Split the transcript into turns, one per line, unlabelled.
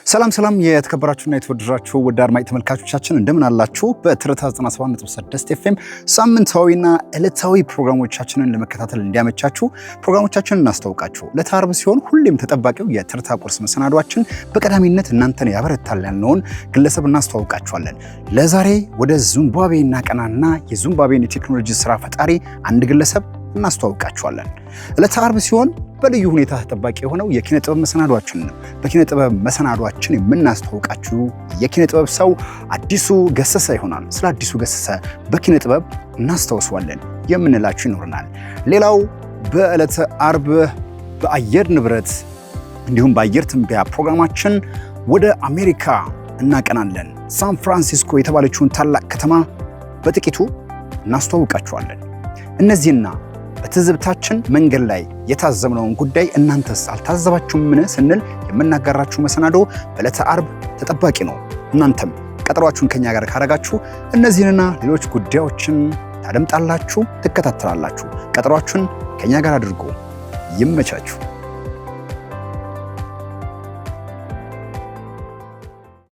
ሰላም የተከበራችሁና የተወደዳችሁ ውድ አድማጭ ተመልካቾቻችን እንደምን አላችሁ? በትርታ 97.6 ኤፍኤም ሳምንታዊና ዕለታዊ ፕሮግራሞቻችንን ለመከታተል እንዲያመቻችሁ ፕሮግራሞቻችንን እናስተዋውቃችሁ። ለታርብ ሲሆን ሁሌም ተጠባቂው የትርታ ቁርስ መሰናዷችን በቀዳሚነት እናንተን ያበረታል ያልነውን ግለሰብ እናስተዋውቃችኋለን። ለዛሬ ወደ ዚምባብዌ እናቀናና የዚምባብዌን የቴክኖሎጂ ስራ ፈጣሪ አንድ ግለሰብ እናስተዋውቃችኋለን። ለታርብ ሲሆን በልዩ ሁኔታ ተጠባቂ የሆነው የኪነ ጥበብ መሰናዷችን ነው። በኪነ ጥበብ መሰናዷችን የምናስተዋውቃችሁ የኪነ ጥበብ ሰው አዲሱ ገሰሰ ይሆናል። ስለ አዲሱ ገሰሰ በኪነ ጥበብ እናስተዋውሳለን የምንላችሁ ይኖርናል። ሌላው በዕለተ አርብ በአየር ንብረት እንዲሁም በአየር ትንበያ ፕሮግራማችን ወደ አሜሪካ እናቀናለን። ሳን ፍራንሲስኮ የተባለችውን ታላቅ ከተማ በጥቂቱ እናስተዋውቃችኋለን። እነዚህና በትዝብታችን መንገድ ላይ የታዘብነውን ጉዳይ እናንተስ አልታዘባችሁምን ስንል የምናጋራችሁ መሰናዶ በዕለተ አርብ ተጠባቂ ነው። እናንተም ቀጠሯችሁን ከኛ ጋር ካረጋችሁ እነዚህንና ሌሎች ጉዳዮችን ታደምጣላችሁ፣ ትከታተላላችሁ። ቀጠሯችሁን ከኛ ጋር አድርጎ ይመቻችሁ።